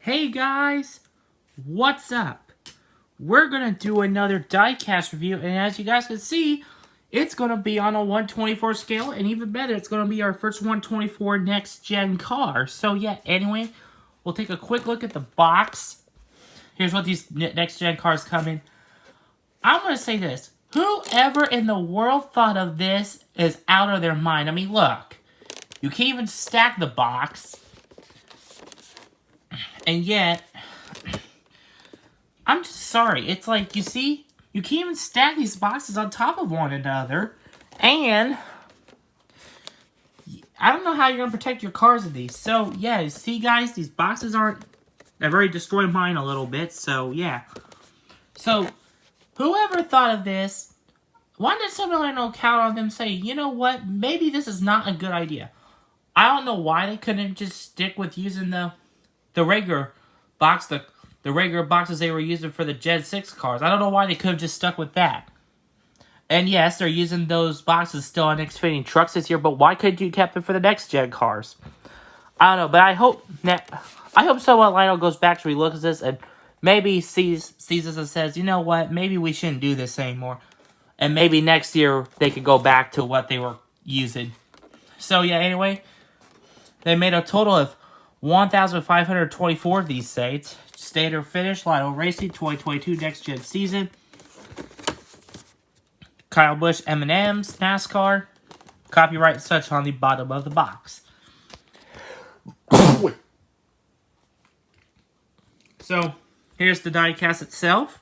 Hey guys, what's up? We're gonna do another diecast review, and as you guys can see, it's gonna be on a 1/24 scale, and even better, it's gonna be our first 1/24 next-gen car. So yeah, anyway, we'll take a quick look at the box. Here's what these next-gen cars come in. I'm gonna say this: whoever in the world thought of this is out of their mind. I mean, look, you can't even stack the box. And yet, I'm just sorry. It's like, you see, you can't even stack these boxes on top of one another. And I don't know how you're going to protect your cars with these. So, yeah, you see, guys, these boxes aren't... They've already destroyed mine a little bit, so, yeah. So, whoever thought of this, why did someone I know count on them say, you know what, maybe this is not a good idea? I don't know why they couldn't just stick with using the regular box, the regular boxes they were using for the Gen 6 cars. I don't know why they could have just stuck with that. And yes, they're using those boxes still on Xfinity trucks this year, but why couldn't you kept it for the next gen cars? I don't know, but I hope someone Lionel goes back to relooks at this and maybe sees this and says, you know what, maybe we shouldn't do this anymore. And maybe next year they could go back to what they were using. So yeah, anyway, they made a total of 1,524 of these sets. Standard finish, Lionel Racing, 2022 next gen season. Kyle Busch, M&Ms, NASCAR. Copyright and such on the bottom of the box. So, here's the diecast itself.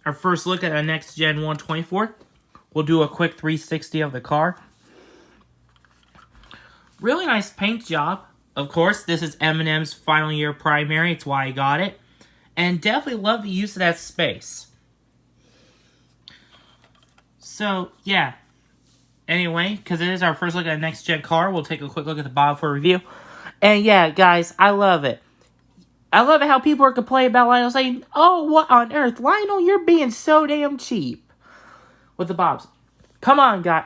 Our first look at a next gen 124. We'll do a quick 360 of the car. Really nice paint job. Of course, this is M&M's final year primary. It's why I got it. And definitely love the use of that space. So, yeah. Anyway, because it is our first look at a next-gen car, we'll take a quick look at the bottom for review. And yeah, guys, I love it. I love it how people are complaining about Lionel saying, oh, what on earth? Lionel, you're being so damn cheap. With the bobs. Come on, guys.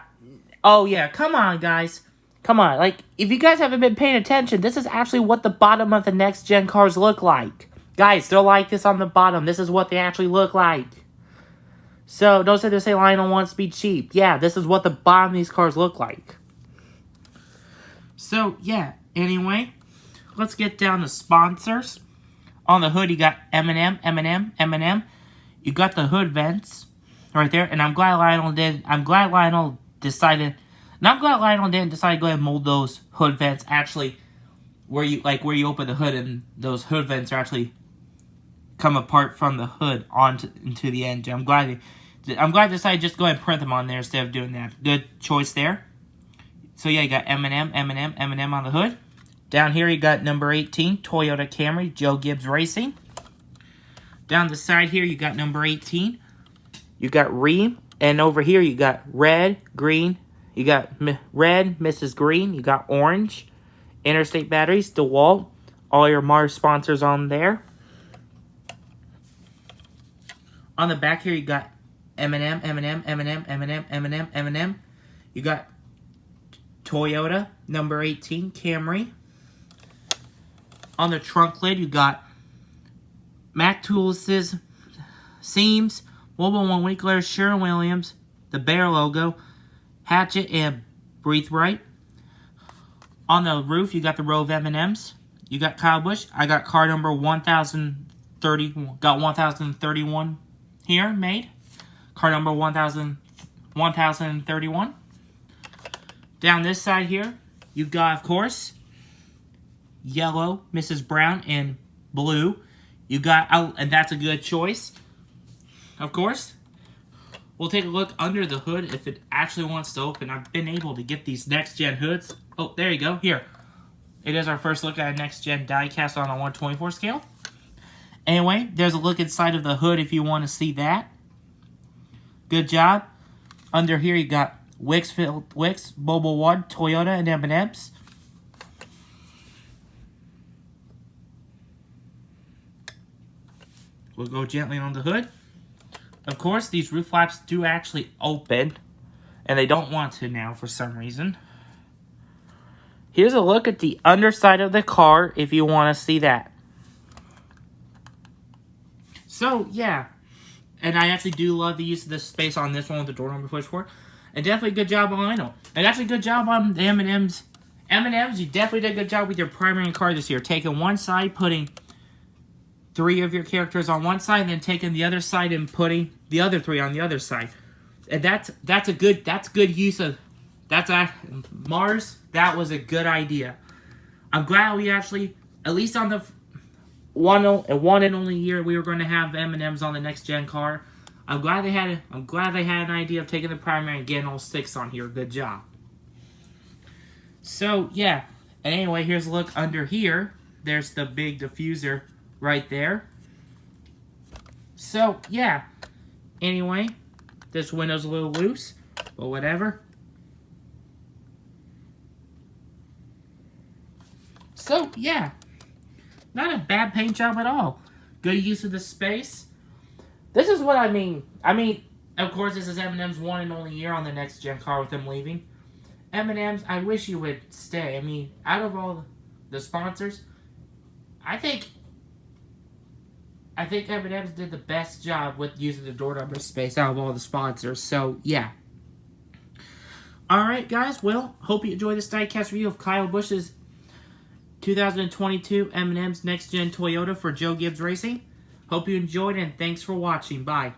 Oh, yeah, come on, guys. Come on, like, if you guys haven't been paying attention, this is actually what the bottom of the next-gen cars look like. Guys, they're like this on the bottom. This is what they actually look like. So, don't sit there and say Lionel wants to be cheap. Yeah, this is what the bottom of these cars look like. So, yeah, anyway, let's get down to sponsors. On the hood, you got M&M, M&M, M&M. You got the hood vents right there, and I'm glad Lionel didn't decide to go ahead and mold those hood vents actually where you open the hood and those hood vents are actually come apart from the hood into the engine. I'm glad they decided just to go ahead and print them on there instead of doing that. Good choice there. So yeah, you got M&M, M&M, M&M on the hood. Down here you got number 18, Toyota Camry, Joe Gibbs Racing. Down the side here you got number 18. You got Ream, and over here you got red, green. You got red, Mrs. Green. You got orange. Interstate Batteries, DeWalt. All your Mars sponsors on there. On the back here, you got M&M, M&M, M&M, M&M, M&M, M&M. You got Toyota, number 18, Camry. On the trunk lid, you got Mac Tools' Seams, Mobile One Winkler, Sherwin-Williams, the Bear logo, Hatchet, and Breathe Right. On the roof, you got the row of M&Ms. You got Kyle Busch. I got car number 1031 here made. Car number 1031. Down this side here, you got, of course, yellow, Mrs. Brown, and blue. You got, and that's a good choice, of course. We'll take a look under the hood if it actually wants to open. I've been able to get these next-gen hoods. Oh, there you go. Here. It is our first look at a next-gen diecast on a 1/24 scale. Anyway, there's a look inside of the hood if you want to see that. Good job. Under here, you got Wix, Mobile One, Toyota, and M&Ms. We'll go gently on the hood. Of course, these roof flaps do actually open, and they don't want to now for some reason. Here's a look at the underside of the car if you want to see that. So, yeah. And I actually do love the use of this space on this one with the door number push for. And definitely a good job on, and actually a good job on the M&Ms. M&Ms, you definitely did a good job with your primary card this year. Taking one side, putting 3 of your characters on one side, and then taking the other side and putting the other 3 on the other side. And that's good use of, Mars, that was a good idea. I'm glad we actually, at least on the one and only year we were going to have M&Ms on the next gen car. I'm glad they had an idea of taking the primary and getting all 6 on here. Good job. So yeah, and anyway, here's a look under here. There's the big diffuser right there. So yeah, anyway, this window's a little loose, but whatever. So yeah, not a bad paint job at all. Good use of the space. This is what I mean. Of course, this is M&M's one and only year on the next gen car with them leaving. M&M's, I wish you would stay. Out of all the sponsors, I think M&M's did the best job with using the door number space out of all the sponsors. So, yeah. Alright, guys. Well, hope you enjoyed this diecast review of Kyle Busch's 2022 M&M's Next Gen Toyota for Joe Gibbs Racing. Hope you enjoyed, and thanks for watching. Bye.